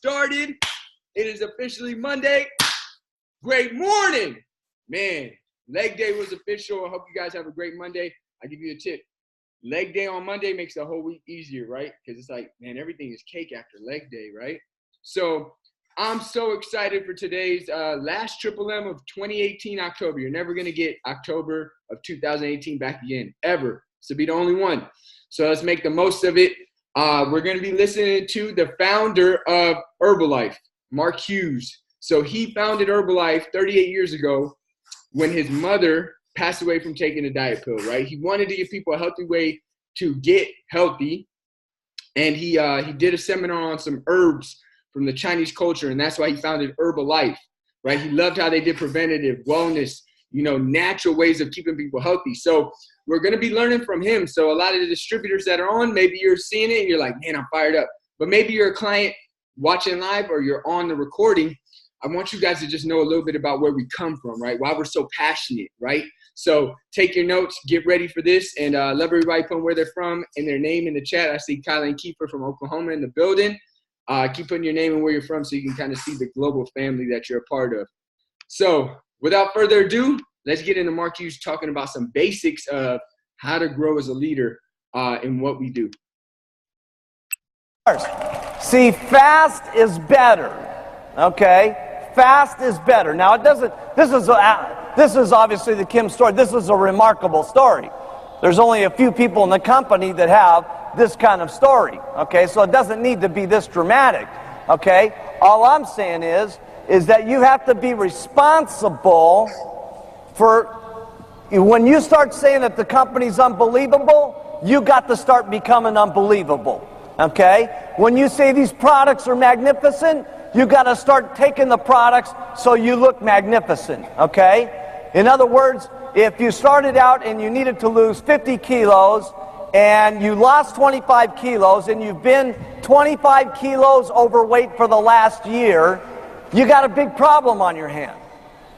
started. It is officially Monday. Great morning. Man, leg day was official. I hope you guys have a great Monday. I'll give you a tip. Leg day on Monday makes the whole week easier, right? Because it's like, man, everything is cake after leg day, right? So I'm so excited for today's last Triple M of 2018 October. You're never going to get October of 2018 back again, ever. So be the only one. So let's make the most of it. We're going to be listening to the founder of Herbalife, Mark Hughes. So he founded Herbalife 38 years ago when his mother passed away from taking a diet pill, right? He wanted to give people a healthy way to get healthy. And he did a seminar on some herbs from the Chinese culture, and that's why he founded Herbalife, right? He loved how they did preventative wellness, natural ways of keeping people healthy. So we're going to be learning from him. So a lot of the distributors that are on, maybe you're seeing it and you're like, man, I'm fired up. But maybe you're a client watching live or you're on the recording. I want you guys to just know a little bit about where we come from, right? Why we're so passionate, right? So take your notes, get ready for this, and love everybody putting where they're from and their name in the chat. I see Kyla and Kiefer from Oklahoma in the building. Keep putting your name and where you're from so you can kind of see the global family that you're a part of. So without further ado, let's get into Mark Hughes talking about some basics of how to grow as a leader in what we do. See, fast is better, okay? Fast is better. Now, it doesn't, this is obviously the Kim story. This is a remarkable story. There's only a few people in the company that have this kind of story, okay? So it doesn't need to be this dramatic, okay? All I'm saying is that you have to be responsible for, when you start saying that the company's unbelievable, you got to start becoming unbelievable, okay? When you say these products are magnificent, you got to start taking the products so you look magnificent, okay? In other words, if you started out and you needed to lose 50 kilos and you lost 25 kilos and you've been 25 kilos overweight for the last year, you got a big problem on your hand.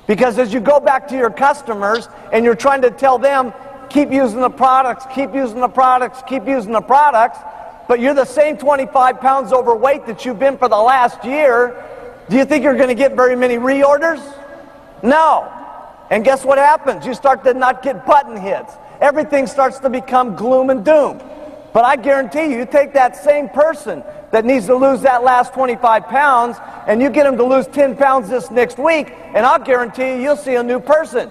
Because as you go back to your customers and you're trying to tell them, keep using the products, keep using the products, keep using the products, but you're the same 25 pounds overweight that you've been for the last year, do you think you're going to get very many reorders? No. And guess what happens? You start to not get button hits. Everything starts to become gloom and doom. But I guarantee you take that same person that needs to lose that last 25 pounds and you get them to lose 10 pounds this next week, and I'll guarantee you, you'll see a new person.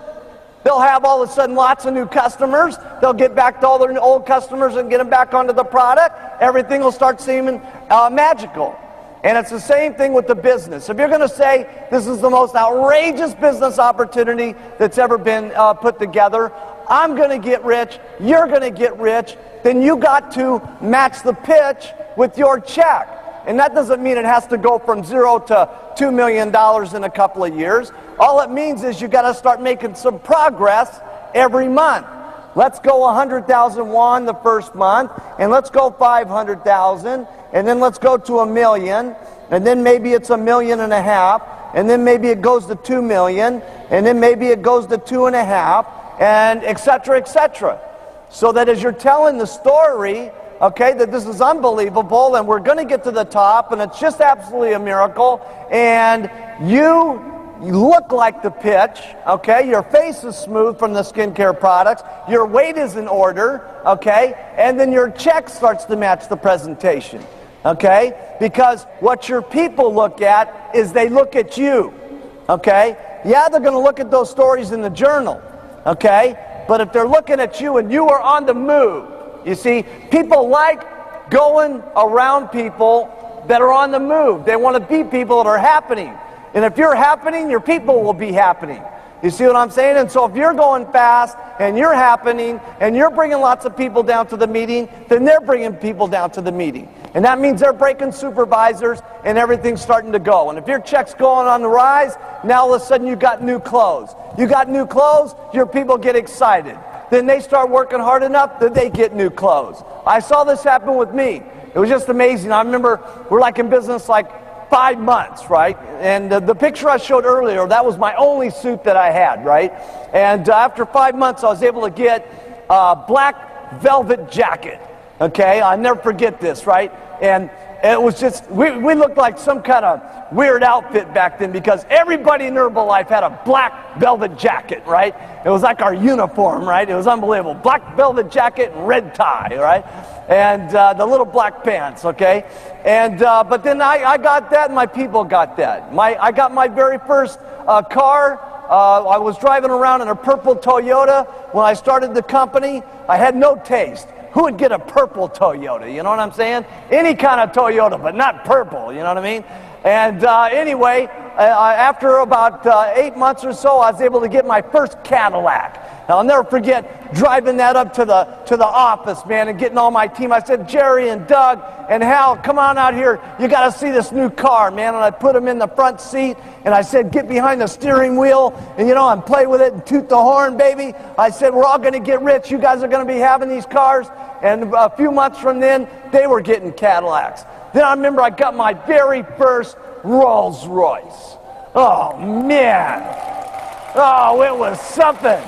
They'll have all of a sudden lots of new customers. They'll get back to all their old customers and get them back onto the product. Everything will start seeming magical. And it's the same thing with the business. If you're going to say this is the most outrageous business opportunity that's ever been put together, I'm going to get rich, you're going to get rich, then you got to match the pitch with your check. And that doesn't mean it has to go from 0 to $2 million in a couple of years. All it means is you got to start making some progress every month. Let's go 100,000 won the first month, and let's go 500,000, and then let's go to $1 million, and then maybe it's $1.5 million, and then maybe it goes to 2 million, and then maybe it goes to 2.5, and et cetera, so that as you're telling the story, okay, that this is unbelievable, and we're going to get to the top, and it's just absolutely a miracle, and you look like the pitch, okay, your face is smooth from the skincare products, your weight is in order, okay, and then your check starts to match the presentation, okay, because what your people look at is they look at you, okay. Yeah, they're going to look at those stories in the journal, okay, but if they're looking at you and you are on the move, you see, people like going around people that are on the move. They want to be people that are happening. And if you're happening, your people will be happening. You see what I'm saying? And so if you're going fast and you're happening and you're bringing lots of people down to the meeting, then they're bringing people down to the meeting. And that means they're breaking supervisors and everything's starting to go. And if your check's going on the rise, now all of a sudden you got new clothes. You got new clothes, your people get excited. Then they start working hard enough that they get new clothes. I saw this happen with me. It was just amazing. I remember we're like in business like 5 months, right? And the picture I showed earlier, that was my only suit that I had, right? And after 5 months, I was able to get a black velvet jacket, okay? I'll never forget this, right? And it was just, we looked like some kind of weird outfit back then because everybody in Herbalife had a black velvet jacket, right? It was like our uniform, right? It was unbelievable. Black velvet jacket and red tie, right? And the little black pants, okay? And but then I got that and my people got that. I got my very first car. I was driving around in a purple Toyota when I started the company. I had no taste. Who would get a purple Toyota? You know what I'm saying? Any kind of Toyota, but not purple, you know what I mean? And anyway, after about 8 months or so, I was able to get my first Cadillac. Now, I'll never forget driving that up to the office, man, and getting all my team. I said, Jerry and Doug and Hal, come on out here. You got to see this new car, man. And I put them in the front seat, and I said, get behind the steering wheel, and, you know, and play with it and toot the horn, baby. I said, we're all going to get rich. You guys are going to be having these cars. And a few months from then, they were getting Cadillacs. Then I remember I got my very first Rolls Royce. Oh, man. Oh, it was something.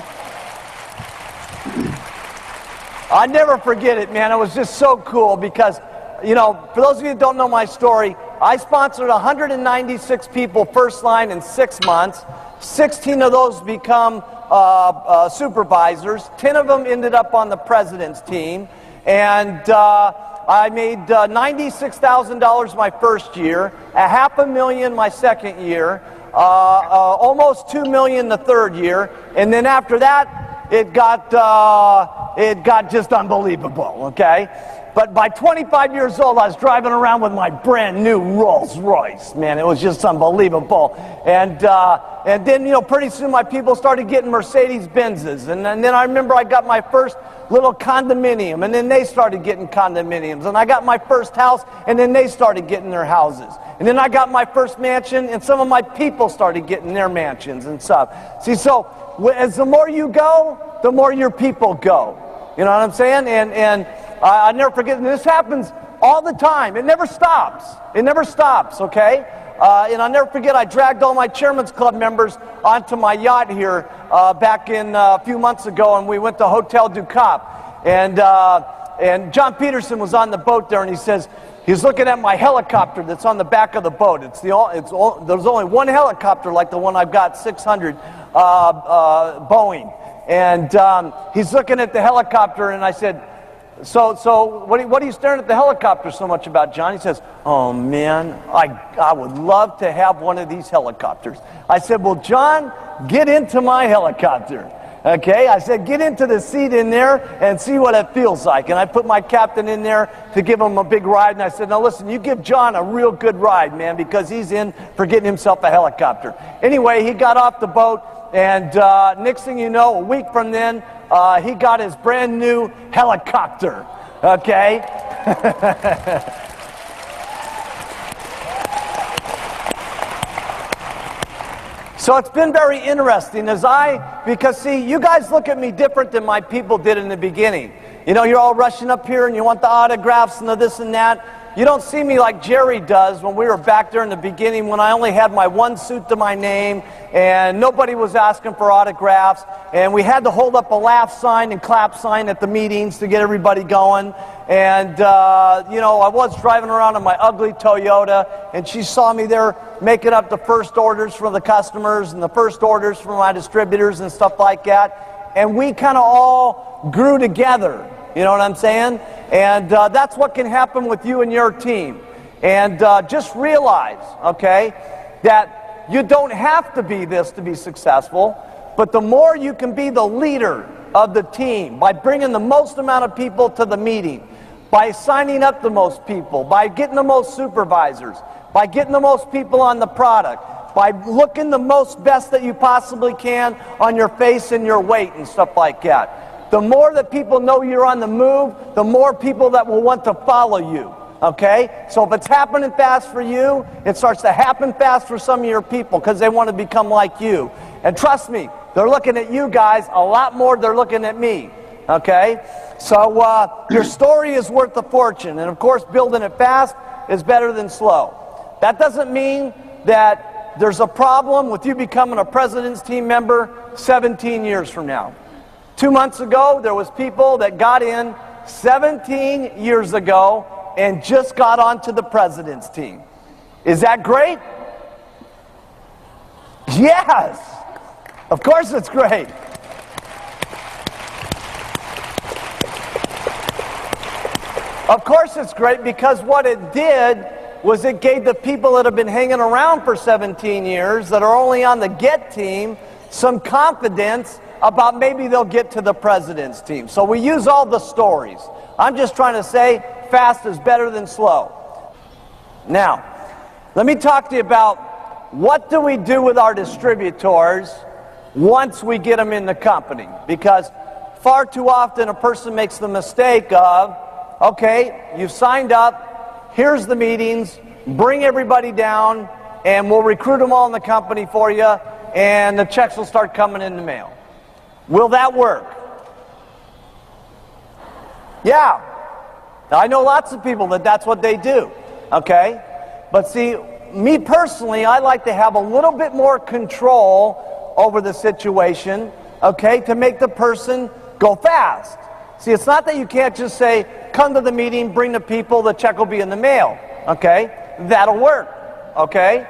I never forget it, man. It was just so cool because, you know, for those of you who don't know my story, I sponsored 196 people first line in 6 months. 16 of those become supervisors. 10 of them ended up on the president's team. And I made $96,000 my first year, $500,000 my second year, almost $2 million the third year, and then after that, it got just unbelievable. Okay, but by 25 years old, I was driving around with my brand new Rolls Royce. Man, it was just unbelievable. And then, you know, pretty soon my people started getting Mercedes Benzes, and then I remember I got my first little condominium, and then they started getting condominiums, and I got my first house, and then they started getting their houses, and then I got my first mansion, and some of my people started getting their mansions and stuff. See, so as the more you go, the more your people go. You know what I'm saying? And I never forget, and this happens all the time. It never stops. It never stops, okay? And I'll never forget, I dragged all my Chairman's Club members onto my yacht here back in a few months ago, and we went to Hotel du Cap. And John Peterson was on the boat there, and he says, he's looking at my helicopter that's on the back of the boat. There's only one helicopter like the one I've got, 600 Boeing. And he's looking at the helicopter, and I said, so what are you staring at the helicopter so much about, John? He says, oh, man, I would love to have one of these helicopters. I said, well, John, get into my helicopter. Okay, I said, get into the seat in there and see what it feels like. And I put my captain in there to give him a big ride. And I said, now listen, you give John a real good ride, man, because he's in for getting himself a helicopter. Anyway, he got off the boat, and next thing you know, a week from then, he got his brand new helicopter. Okay? So it's been very interesting because see, you guys look at me different than my people did in the beginning. You know, you're all rushing up here and you want the autographs and the this and that. You don't see me like Jerry does when we were back there in the beginning when I only had my one suit to my name and nobody was asking for autographs, and we had to hold up a laugh sign and clap sign at the meetings to get everybody going. And, you know, I was driving around in my ugly Toyota, and she saw me there making up the first orders for the customers and the first orders for my distributors and stuff like that. And we kind of all grew together. You know what I'm saying? And that's what can happen with you and your team. And just realize, okay, that you don't have to be this to be successful, but the more you can be the leader of the team by bringing the most amount of people to the meeting, by signing up the most people, by getting the most supervisors, by getting the most people on the product, by looking the most best that you possibly can on your face and your weight and stuff like that. The more that people know you're on the move, the more people that will want to follow you, okay? So if it's happening fast for you, it starts to happen fast for some of your people because they want to become like you. And trust me, they're looking at you guys a lot more than they're looking at me, okay? So your story is worth a fortune. And of course, building it fast is better than slow. That doesn't mean that there's a problem with you becoming a president's team member 17 years from now. 2 months ago, there was people that got in 17 years ago and just got onto the president's team. Is that great? Yes! Of course it's great. Of course it's great, because what it did was it gave the people that have been hanging around for 17 years, that are only on the get team, some confidence about maybe they'll get to the president's team. So we use all the stories. I'm just trying to say fast is better than slow. Now, let me talk to you about what do we do with our distributors once we get them in the company. Because far too often a person makes the mistake of, okay, you've signed up, here's the meetings, bring everybody down, and we'll recruit them all in the company for you, and the checks will start coming in the mail. Will that work? Yeah. Now, I know lots of people that's what they do, okay? But see, me personally, I like to have a little bit more control over the situation, okay, to make the person go fast. See, it's not that you can't just say, come to the meeting, bring the people, the check will be in the mail, okay? That'll work, okay?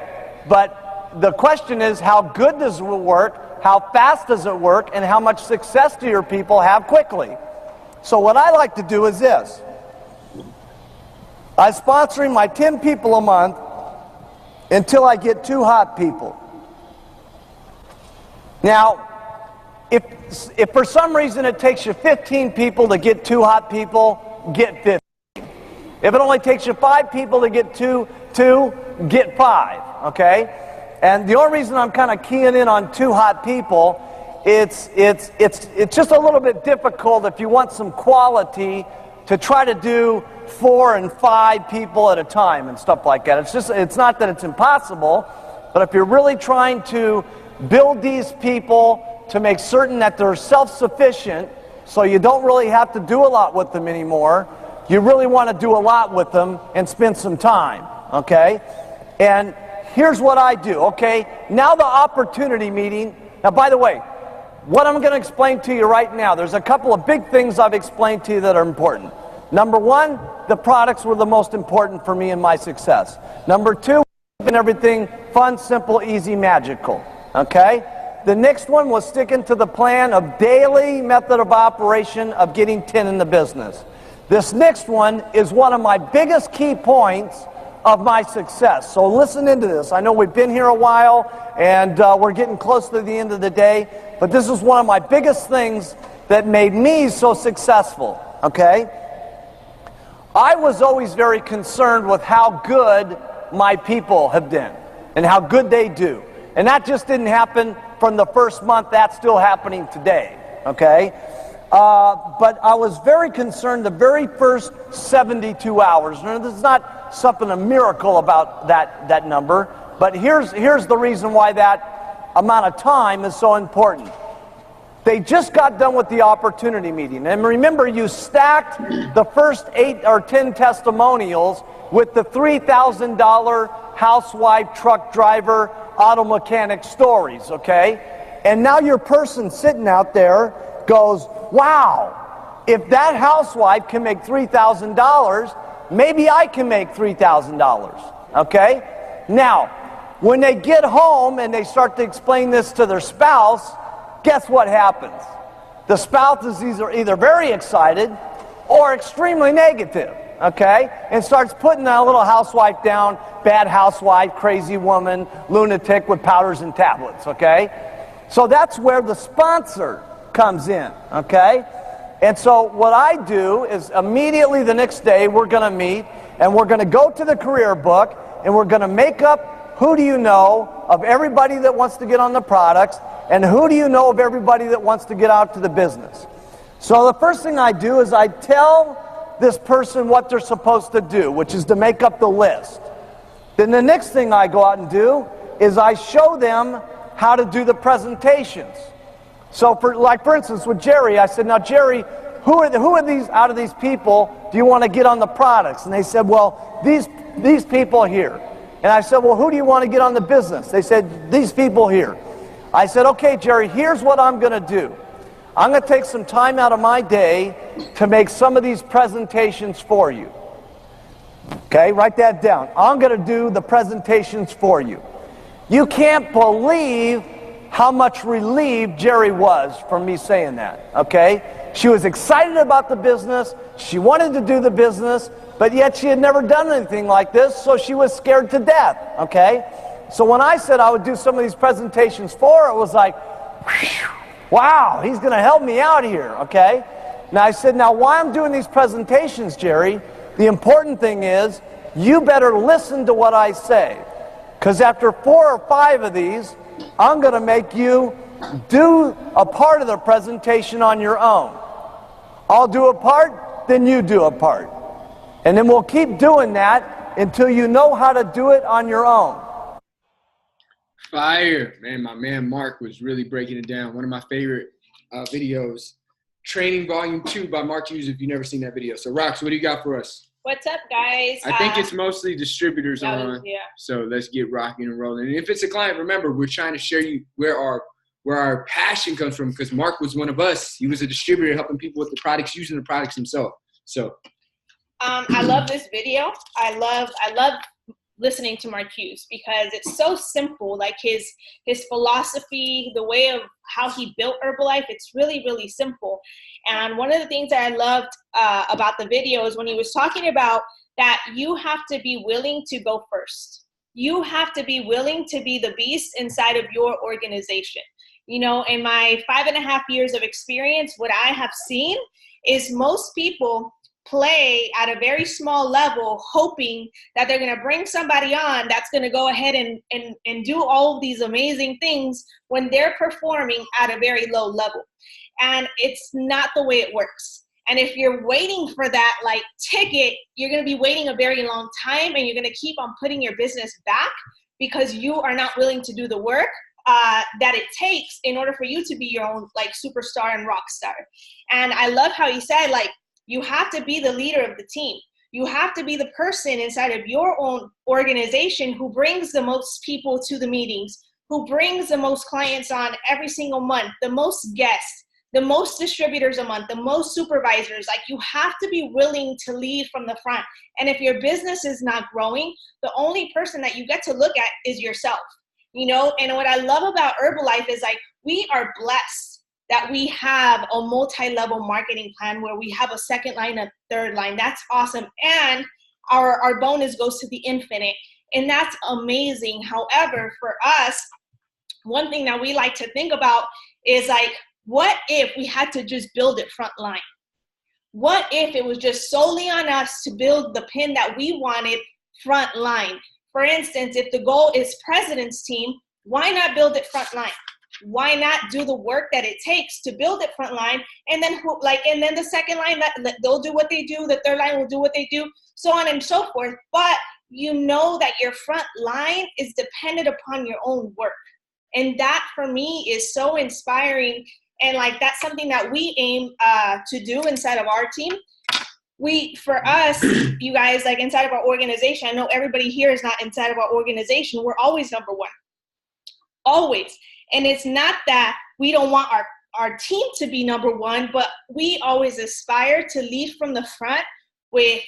But the question is, how good does it work? How fast does it work? And how much success do your people have quickly? So what I like to do is this. I'm sponsoring my 10 people a month until I get 2 hot people. Now, if for some reason it takes you 15 people to get 2 hot people, get 15. If it only takes you 5 people to get two, get 5, okay? And the only reason I'm kind of keying in on 2 hot people, it's just a little bit difficult if you want some quality to try to do 4 and 5 people at a time and stuff like that. It's not that it's impossible, but if you're really trying to build these people to make certain that they're self-sufficient, so you don't really have to do a lot with them anymore, you really want to do a lot with them and spend some time, okay? And here's what I do, okay? Now the opportunity meeting. Now, by the way, what I'm going to explain to you right now, there's a couple of big things I've explained to you that are important. Number 1, the products were the most important for me in my success. Number 2, making everything fun, simple, easy, magical, okay? The next one was sticking to the plan of daily method of operation of getting 10 in the business. This next one is one of my biggest key points of my success. So listen into this. I know we've been here a while, and we're getting close to the end of the day, but this is one of my biggest things that made me so successful, okay? I was always very concerned with how good my people have been and how good they do. And that just didn't happen from the first month. That's still happening today, okay? But I was very concerned the very first 72 hours. Now, this is not something, a miracle about that number, but here's the reason why that amount of time is so important. They just got done with the opportunity meeting. And remember, you stacked the first 8 or 10 testimonials with the $3,000 housewife, truck driver, auto mechanic stories, okay? And now your person sitting out there goes, wow, if that housewife can make $3,000, maybe I can make $3,000, okay? Now, when they get home and they start to explain this to their spouse, guess what happens? The spouse is either very excited or extremely negative, okay? And starts putting that little housewife down, bad housewife, crazy woman, lunatic with powders and tablets, okay? So that's where the sponsor comes in, okay? And so what I do is immediately the next day we're going to meet and we're going to go to the career book and we're going to make up who do you know of everybody that wants to get on the products and who do you know of everybody that wants to get out to the business. So the first thing I do is I tell this person what they're supposed to do, which is to make up the list. Then the next thing I go out and do is I show them how to do the presentations. So for instance with Jerry, I said, now Jerry, who are these out of these people do you want to get on the products? And they said, well, these people here. And I said, well, who do you want to get on the business? They said, these people here. I said, okay, Jerry, here's what I'm going to do. I'm going to take some time out of my day to make some of these presentations for you. Okay, write that down. I'm going to do the presentations for you. You can't believe how much relieved Jerry was from me saying that, okay? She was excited about the business. She wanted to do the business, but yet she had never done anything like this, so she was scared to death, okay? So when I said I would do some of these presentations for her, it was like, whew, wow, he's going to help me out here, okay? Now I said, now why I'm doing these presentations, Jerry, the important thing is you better listen to what I say. Because after 4 or 5 of these, I'm going to make you do a part of the presentation on your own. I'll do a part, then you do a part. And then we'll keep doing that until you know how to do it on your own. Fire. Man, my man Mark was really breaking it down. One of my favorite videos, Training Volume 2 by Mark Hughes, if you've never seen that video. So, Rox, what do you got for us? What's up, guys? I think it's mostly distributors on. Yeah. So let's get rocking and rolling. And if it's a client, remember, we're trying to share you where our passion comes from, because Mark was one of us. He was a distributor helping people with the products, using the products himself. So I love this video. I love listening to Mark Hughes because it's so simple. Like his philosophy, the way of how he built Herbalife, it's really, really simple. And one of the things that I loved about the video is when he was talking about that you have to be willing to go first. You have to be willing to be the beast inside of your organization. You know, in my 5.5 years of experience, what I have seen is most people play at a very small level, hoping that they're going to bring somebody on that's going to go ahead and do all of these amazing things when they're performing at a very low level. And it's not the way it works. And if you're waiting for that like ticket, you're going to be waiting a very long time, and you're going to keep on putting your business back because you are not willing to do the work that it takes in order for you to be your own like superstar and rock star. And I love how he said, like, you have to be the leader of the team. You have to be the person inside of your own organization who brings the most people to the meetings, who brings the most clients on every single month, the most guests, the most distributors a month, the most supervisors. Like, you have to be willing to lead from the front. And if your business is not growing, the only person that you get to look at is yourself, you know? And what I love about Herbalife is, like, we are blessed that we have a multi-level marketing plan where we have a second line, a third line. That's awesome. And our bonus goes to the infinite. And that's amazing. However, for us, one thing that we like to think about is, like, what if we had to just build it front line? What if it was just solely on us to build the pin that we wanted front line? For instance, if the goal is president's team, why not build it front line? Why not do the work that it takes to build it front line? And then the second line, they'll do what they do. The third line will do what they do, so on and so forth. But you know that your front line is dependent upon your own work. And that for me is so inspiring. And like, that's something that we aim to do inside of our team. For us, you guys, like inside of our organization, I know everybody here is not inside of our organization. We're always number one. Always. And it's not that we don't want our team to be number one, but we always aspire to lead from the front with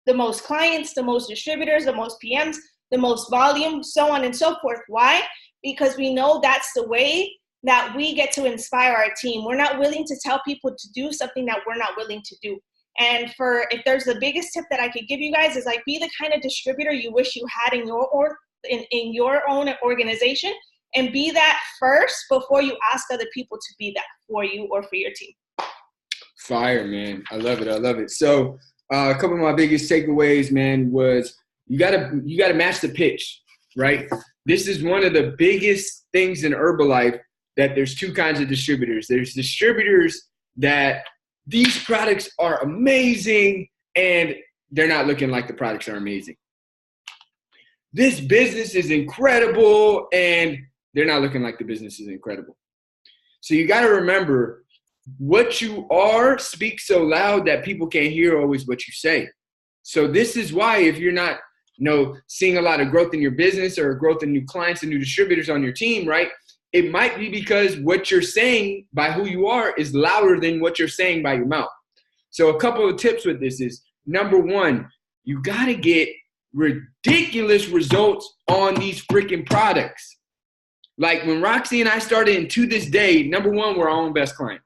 the most clients, the most distributors, the most PMs, the most volume, so on and so forth. Why? Because we know that's the way that we get to inspire our team. We're not willing to tell people to do something that we're not willing to do. And if there's the biggest tip that I could give you guys is, like, be the kind of distributor you wish you had in your own organization. And be that first before you ask other people to be that for you or for your team. Fire, man. I love it. I love it. So a couple of my biggest takeaways, man, was you gotta match the pitch, right? This is one of the biggest things in Herbalife, that there's two kinds of distributors. There's distributors that these products are amazing and they're not looking like the products are amazing. This business is incredible and they're not looking like the business is incredible. So you got to remember, what you are speaks so loud that people can't hear always what you say. So this is why, if you're not, seeing a lot of growth in your business or growth in new clients and new distributors on your team, right? It might be because what you're saying by who you are is louder than what you're saying by your mouth. So a couple of tips with this is, number one, you got to get ridiculous results on these freaking products. Like when Roxy and I started, and to this day, number one, we're our own best client.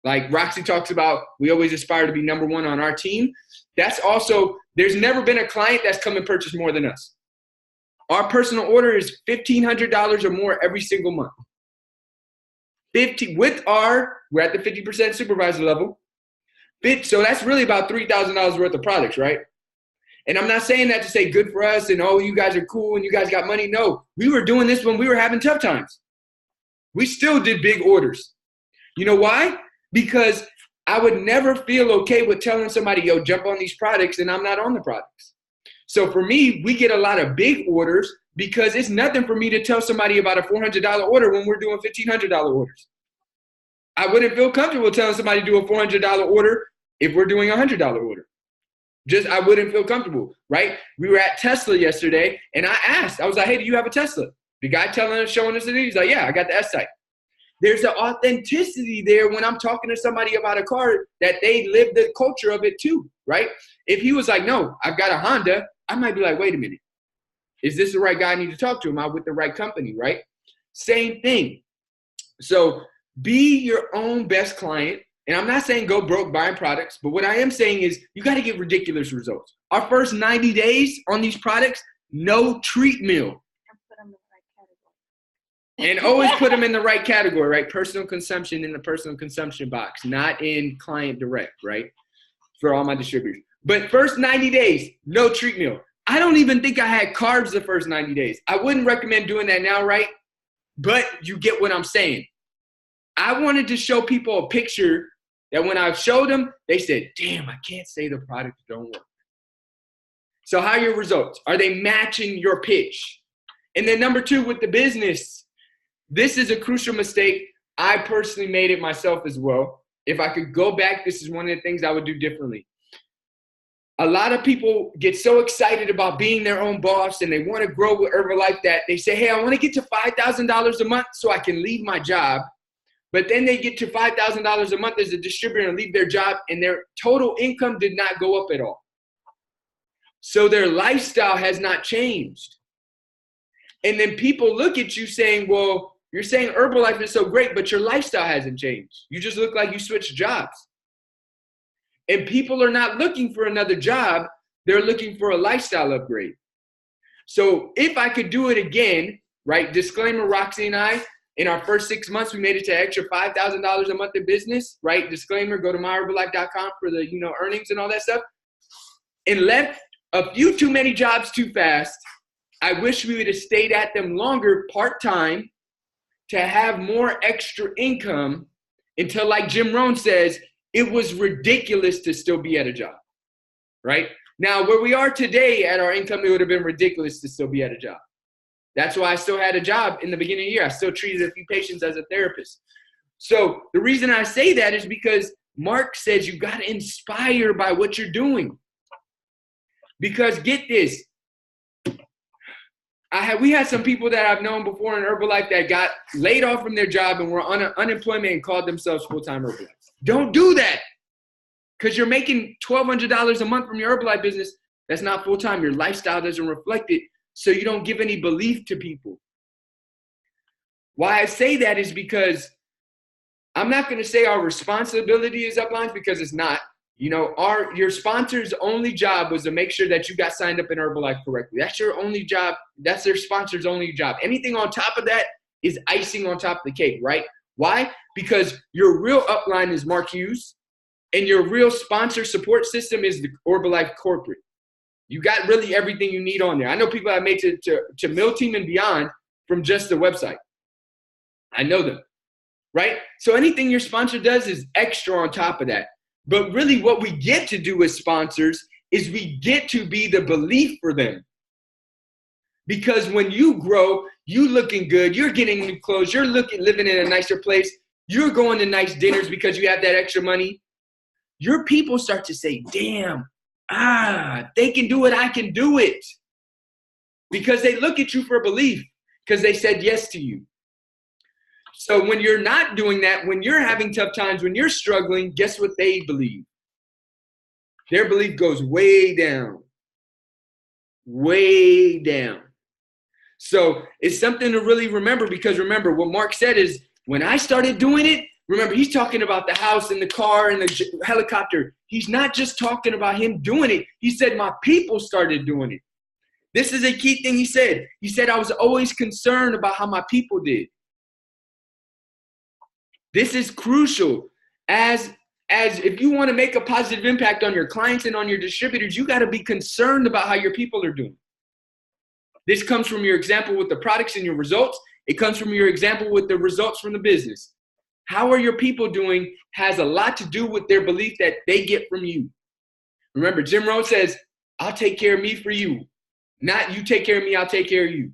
Like Roxy talks about, we always aspire to be number one on our team. That's also, there's never been a client that's come and purchased more than us. Our personal order is $1,500 or more every single month. We're at the 50% supervisor level. So that's really about $3,000 worth of products, right? And I'm not saying that to say good for us and, oh, you guys are cool and you guys got money. No, we were doing this when we were having tough times. We still did big orders. You know why? Because I would never feel okay with telling somebody, yo, jump on these products, and I'm not on the products. So for me, we get a lot of big orders because it's nothing for me to tell somebody about a $400 order when we're doing $1,500 orders. I wouldn't feel comfortable telling somebody to do a $400 order if we're doing a $100 order. I wouldn't feel comfortable, right? We were at Tesla yesterday, and I asked, I was like, hey, do you have a Tesla? The guy showing us the he's like, yeah, I got the S-Type. There's an authenticity there when I'm talking to somebody about a car that they live the culture of it too, right? If he was like, no, I've got a Honda, I might be like, wait a minute. Is this the right guy I need to talk to? Am I with the right company, right? Same thing. So be your own best client. And I'm not saying go broke buying products, but what I am saying is you got to get ridiculous results. Our first 90 days on these products, no treat meal. And always put them in the right category, right? Personal consumption in the personal consumption box, not in client direct, right? For all my distributors. But first 90 days, no treat meal. I don't even think I had carbs the first 90 days. I wouldn't recommend doing that now, right? But you get what I'm saying. I wanted to show people a picture that when I showed them, they said, damn, I can't say the product don't work. So how are your results? Are they matching your pitch? And then number two, with the business, this is a crucial mistake. I personally made it myself as well. If I could go back, this is one of the things I would do differently. A lot of people get so excited about being their own boss and they want to grow with Herbalife that they say, hey, I want to get to $5,000 a month so I can leave my job. But then they get to $5,000 a month as a distributor and leave their job, and their total income did not go up at all. So their lifestyle has not changed. And then people look at you saying, well, you're saying Herbalife is so great, but your lifestyle hasn't changed. You just look like you switched jobs. And people are not looking for another job. They're looking for a lifestyle upgrade. So if I could do it again, right, disclaimer, Roxy and I, in our first 6 months, we made it to extra $5,000 a month in business, right? Disclaimer, go to myherbalife.com for the, earnings and all that stuff. And left a few too many jobs too fast. I wish we would have stayed at them longer part-time to have more extra income until, like Jim Rohn says, it was ridiculous to still be at a job, right? Now, where we are today at our income, it would have been ridiculous to still be at a job. That's why I still had a job in the beginning of the year. I still treated a few patients as a therapist. So the reason I say that is because Mark says you got to inspire by what you're doing. Because get this, we had some people that I've known before in Herbalife that got laid off from their job and were on unemployment and called themselves full-time Herbalife. Don't do that, because you're making $1,200 a month from your Herbalife business. That's not full-time. Your lifestyle doesn't reflect it, so you don't give any belief to people. Why I say that is because I'm not going to say our responsibility is uplines, because it's not. Your sponsor's only job was to make sure that you got signed up in Herbalife correctly. That's your only job. That's their sponsor's only job. Anything on top of that is icing on top of the cake, right? Why? Because your real upline is Mark Hughes, and your real sponsor support system is the Herbalife corporate. You got really everything you need on there. I know people that made it to Mill Team and beyond from just the website. I know them, right? So anything your sponsor does is extra on top of that. But really what we get to do as sponsors is we get to be the belief for them. Because when you grow, you looking good, you're getting new clothes, you're living in a nicer place, you're going to nice dinners because you have that extra money. Your people start to say, damn, they can do it, I can do it. Because they look at you for belief, because they said yes to you. So when you're not doing that, when you're having tough times, when you're struggling, guess what they believe? Their belief goes way down. way down. So it's something to really remember, because remember what Mark said is, when I started doing it, remember, he's talking about the house and the car and the helicopter. He's not just talking about him doing it. He said, my people started doing it. This is a key thing he said. He said, I was always concerned about how my people did. This is crucial. As if you want to make a positive impact on your clients and on your distributors, you got to be concerned about how your people are doing. This comes from your example with the products and your results. It comes from your example with the results from the business. How are your people doing has a lot to do with their belief that they get from you. Remember, Jim Rohn says, I'll take care of me for you. Not you take care of me, I'll take care of you.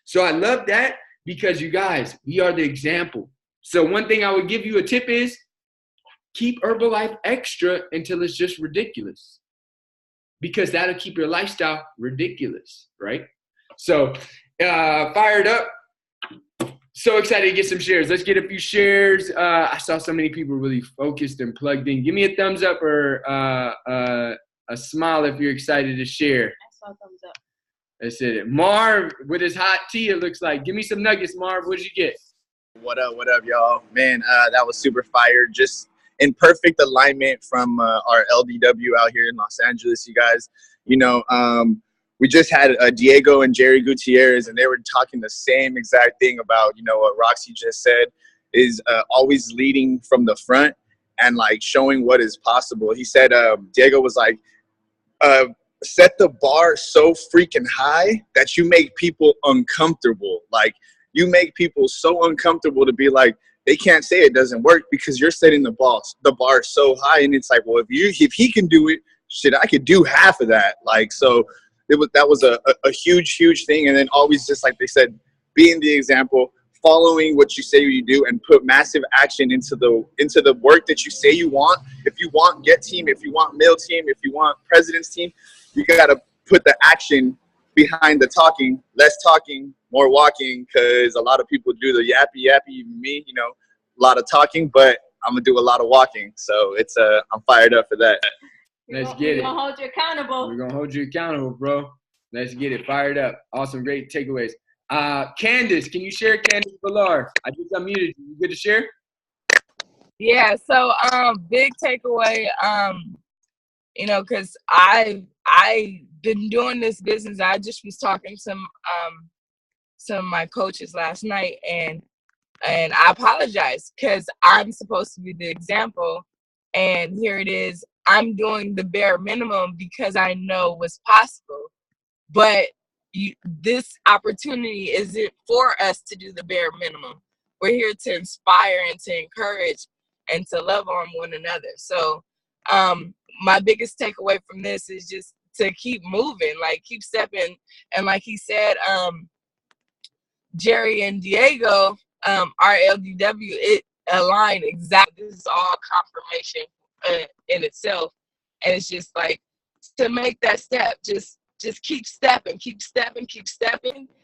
So I love that, because you guys, we are the example. So one thing I would give you a tip is, keep Herbalife extra until it's just ridiculous, because that'll keep your lifestyle ridiculous, right? So fired up. So excited to get some shares. Let's get a few shares. I saw so many people really focused and plugged in. Give me a thumbs up or a smile if you're excited to share. I saw a thumbs up. That's it. Marv with his hot tea, it looks like. Give me some nuggets, Marv. What'd you get? What up, y'all? Man, that was super fire. Just in perfect alignment from our LDW out here in Los Angeles, you guys. You know, we just had Diego and Jerry Gutierrez, and they were talking the same exact thing about, you know, what Roxy just said, is always leading from the front and, like, showing what is possible. He said, Diego was like, set the bar so freaking high that you make people uncomfortable. Like, you make people so uncomfortable to be like, they can't say it doesn't work because you're setting the bar so high. And it's like, well, if he can do it, shit, I could do half of that. Like, so that was a huge thing. And then always, just like they said, being the example, following what you say you do, and put massive action into the work that you say you want. If you want Get Team, if you want Mail Team, if you want President's Team, you got to put the action behind the talking. Less talking, more walking, because a lot of people do the yappy, me, you know, a lot of talking, but I'm going to do a lot of walking. So it's I'm fired up for that. Let's get it. We're going to hold you accountable. We're going to hold you accountable, bro. Let's get it. Fired up. Awesome. Great takeaways. Candace, can you share? Candace Villar, I just unmuted you. You good to share? Yeah, so big takeaway, you know, because I've been doing this business. I just was talking to some of my coaches last night, and I apologize because I'm supposed to be the example, and here it is. I'm doing the bare minimum because I know what's possible, but this opportunity isn't for us to do the bare minimum. We're here to inspire and to encourage and to love on one another. So my biggest takeaway from this is just to keep moving, like keep stepping. And like he said, Jerry and Diego, our LDW, it aligned exactly. This is all confirmation in itself. And it's just like, to make that step, just keep stepping,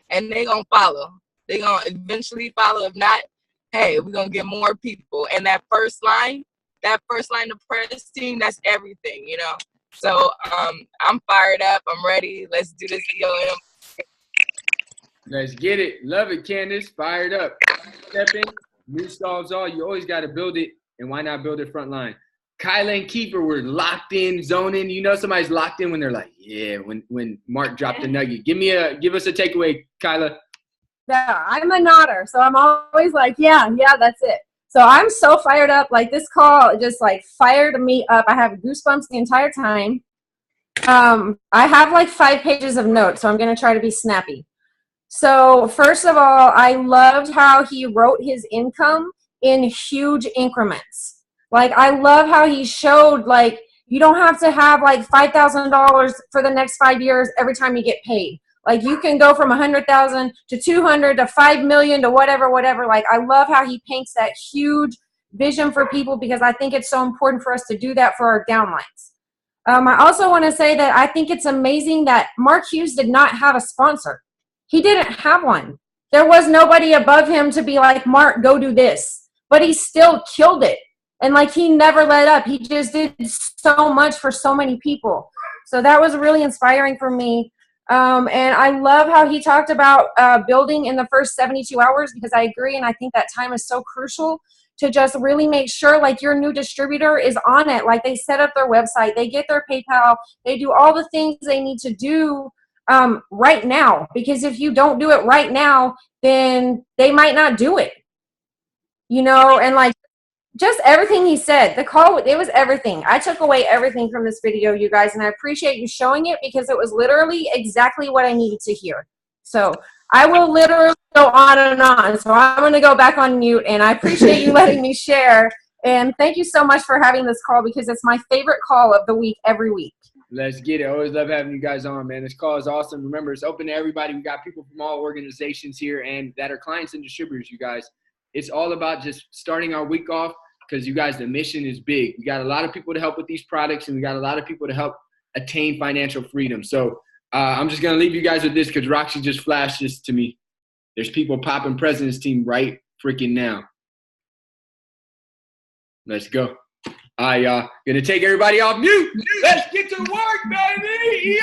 and they gonna follow. They gonna eventually follow. If not, hey, we're gonna get more people. And that first line of press team, that's everything, you know. So I'm fired up. I'm ready. Let's do this EOM. Let's get it. Love it, Candace. Fired up. Stepping, new solves all. You always got to build it, and why not build it front line? Kyla and Keeper were locked in, zoning. You know somebody's locked in when they're like, yeah, when Mark dropped the nugget. Give us a takeaway, Kyla. Yeah, I'm a nodder, so I'm always like, yeah, that's it. So I'm so fired up. Like, this call just like fired me up. I have goosebumps the entire time. I have like 5 pages of notes, so I'm going to try to be snappy. So first of all, I loved how he wrote his income in huge increments. Like, I love how he showed, like, you don't have to have like $5,000 for the next 5 years every time you get paid. Like, you can go from 100,000 to 200 to 5 million to whatever. Like, I love how he paints that huge vision for people, because I think it's so important for us to do that for our downlines. I also want to say that I think it's amazing that Mark Hughes did not have a sponsor. He didn't have one. There was nobody above him to be like, Mark, go do this. But he still killed it. And like, he never let up. He just did so much for so many people. So that was really inspiring for me. And I love how he talked about building in the first 72 hours, because I agree. And I think that time is so crucial to just really make sure like your new distributor is on it. Like they set up their website, they get their PayPal, they do all the things they need to do right now. Because if you don't do it right now, then they might not do it, and like, just everything he said, the call, it was everything. I took away everything from this video, you guys, and I appreciate you showing it, because it was literally exactly what I needed to hear. So I will literally go on and on. So I'm going to go back on mute, and I appreciate you letting me share. And thank you so much for having this call, because it's my favorite call of the week every week. Let's get it. Always love having you guys on, man. This call is awesome. Remember, it's open to everybody. We got people from all organizations here and that are clients and distributors, you guys. It's all about just starting our week off, because you guys, the mission is big. We got a lot of people to help with these products, and we got a lot of people to help attain financial freedom. So I'm just going to leave you guys with this, because Roxy just flashed this to me. There's people popping President's Team right freaking now. Let's go. Gonna take everybody off mute. Let's get to work, baby.